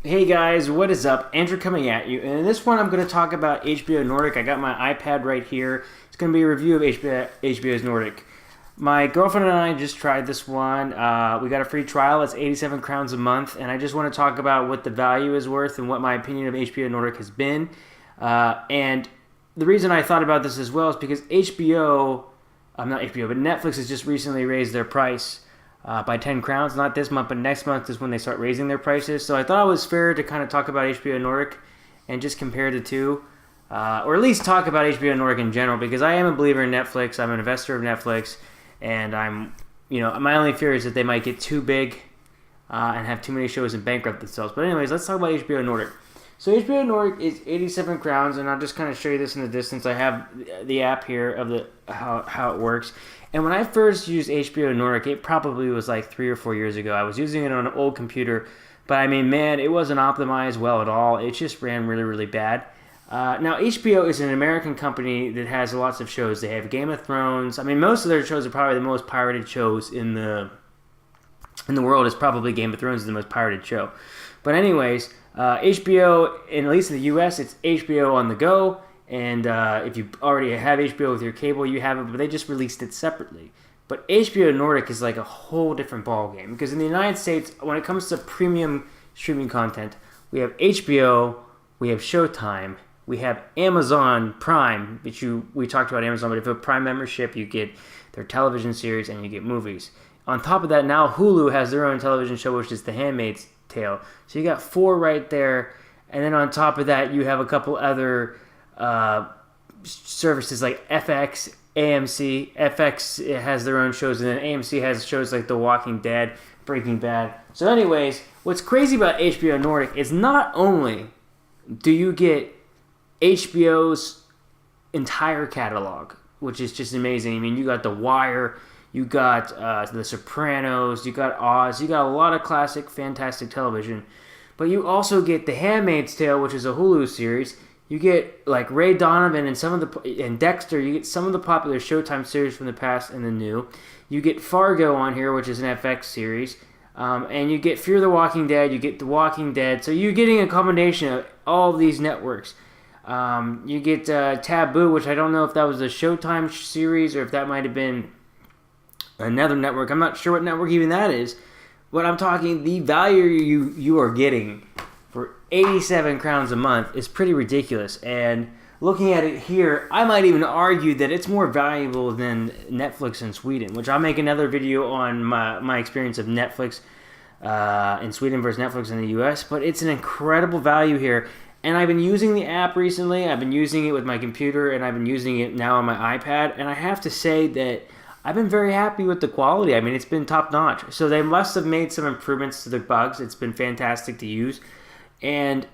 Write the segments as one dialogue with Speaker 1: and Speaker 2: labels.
Speaker 1: Hey guys, what is up? Andrew coming at you. And in this one, I'm going to talk about HBO Nordic. I got my iPad right here. It's going to be a review of HBO's Nordic. My girlfriend and I just tried this one. We got a free trial. It's 87 crowns a month. And I just want to talk about what the value is worth and what my opinion of HBO Nordic has been. And the reason I thought about this as well is because not HBO, but Netflix has just recently raised their price by 10 crowns. Not this month, but next month is when they start raising their prices. So I thought it was fair to kind of talk about HBO Nordic and just compare the two. Or at least talk about HBO Nordic in general, because I am a believer in Netflix. I'm an investor of Netflix. And my only fear is that they might get too big and have too many shows and bankrupt themselves. But anyways, let's talk about HBO Nordic. So HBO Nordic is 87 crowns, and I'll just kind of show you this in the distance. I have the app here of how it works. And when I first used HBO Nordic, it probably was like 3 or 4 years ago. I was using it on an old computer, but I mean, man, it wasn't optimized well at all. It just ran really, really bad. Now, HBO is an American company that has lots of shows. They have Game of Thrones. I mean, most of their shows are probably the most pirated shows in the world. Is probably Game of Thrones is the most pirated show. But anyways, HBO, and at least in the U.S., it's HBO on the go. And if you already have HBO with your cable, you have it, but they just released it separately. But HBO Nordic is like a whole different ballgame, because in the United States, when it comes to premium streaming content, we have HBO, we have Showtime, we have Amazon Prime, which we talked about Amazon, but if you have a Prime membership, you get their television series and you get movies. On top of that, now Hulu has their own television show, which is The Handmaid's Tale. So you got 4 right there. And then on top of that, you have a couple other services like FX, AMC. FX has their own shows, and then AMC has shows like The Walking Dead, Breaking Bad. So anyways, what's crazy about HBO Nordic is not only do you get HBO's entire catalog, which is just amazing. I mean, you got The Wire, you got The Sopranos, you got Oz, you got a lot of classic, fantastic television. But you also get The Handmaid's Tale, which is a Hulu series. You get like Ray Donovan and Dexter. You get some of the popular Showtime series from the past and the new. You get Fargo on here, which is an FX series. And you get Fear the Walking Dead. You get The Walking Dead. So you're getting a combination of all these networks. You get Taboo, which I don't know if that was a Showtime series or if that might have been another network. I'm not sure what network even that is. But I'm talking the value you are getting for 87 crowns a month is pretty ridiculous. And looking at it here, I might even argue that it's more valuable than Netflix in Sweden, which I'll make another video on my experience of Netflix in Sweden versus Netflix in the US. But it's an incredible value here. And I've been using the app recently. I've been using it with my computer, and I've been using it now on my iPad. And I have to say that I've been very happy with the quality. I mean, it's been top-notch. So they must have made some improvements to their bugs. It's been fantastic to use. And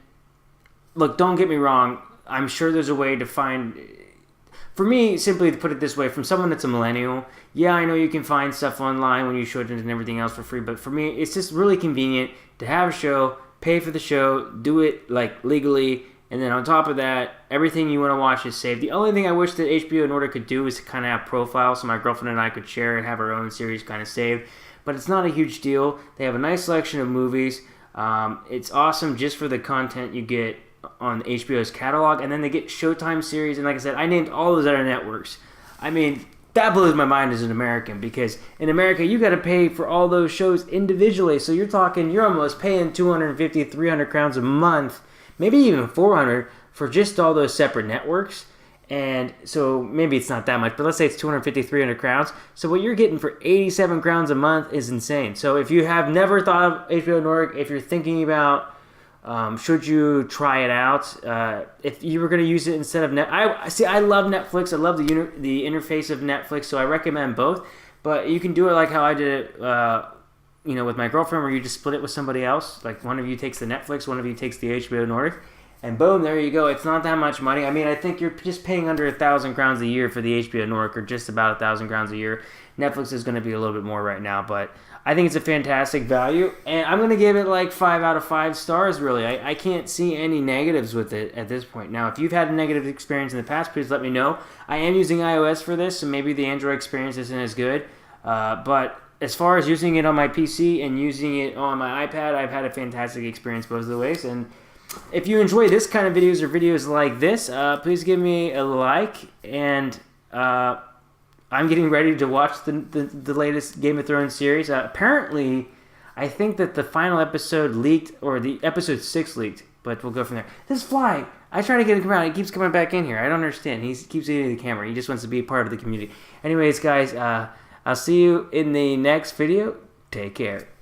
Speaker 1: look, don't get me wrong. I'm sure there's a way to find... For me, simply to put it this way, from someone that's a millennial, yeah, I know you can find stuff online when you show it and everything else for free. But for me, it's just really convenient to have a show, pay for the show, do it like legally, and then on top of that, everything you want to watch is saved. The only thing I wish that HBO Nordic could do is to kind of have profiles so my girlfriend and I could share and have our own series kind of saved. But it's not a huge deal. They have a nice selection of movies. It's awesome just for the content you get on HBO's catalog, and then they get Showtime series. And like I said, I named all those other networks. I mean, that blows my mind as an American, because in America, you got to pay for all those shows individually. So you're almost paying 250, 300 crowns a month, maybe even 400 for just all those separate networks. And so maybe it's not that much, but let's say it's 250, 300 crowns. So what you're getting for 87 crowns a month is insane. So if you have never thought of HBO Nordic, if you're thinking about should you try it out, if you were going to use it instead of I love Netflix. I love the interface of Netflix, so I recommend both. But you can do it like how I did it, with my girlfriend, where you just split it with somebody else. Like one of you takes the Netflix, one of you takes the HBO Nordic, and boom, there you go. It's not that much money. I mean, I think you're just paying under 1,000 crowns a year for the HBO Nordic, or just about 1,000 crowns a year. Netflix is going to be a little bit more right now, but I think it's a fantastic value, and I'm going to give it like 5 out of 5 stars, really. I can't see any negatives with it at this point. Now, if you've had a negative experience in the past, please let me know. I am using iOS for this, so maybe the Android experience isn't as good, but as far as using it on my PC and using it on my iPad, I've had a fantastic experience both of the ways. And if you enjoy this kind of videos or videos like this, please give me a like. And I'm getting ready to watch the latest Game of Thrones series. Apparently, I think that the final episode leaked, or the episode 6 leaked, but we'll go from there. This fly, I try to get him to come out. He keeps coming back in here. I don't understand. He keeps eating the camera. He just wants to be a part of the community. Anyways, guys, I'll see you in the next video. Take care.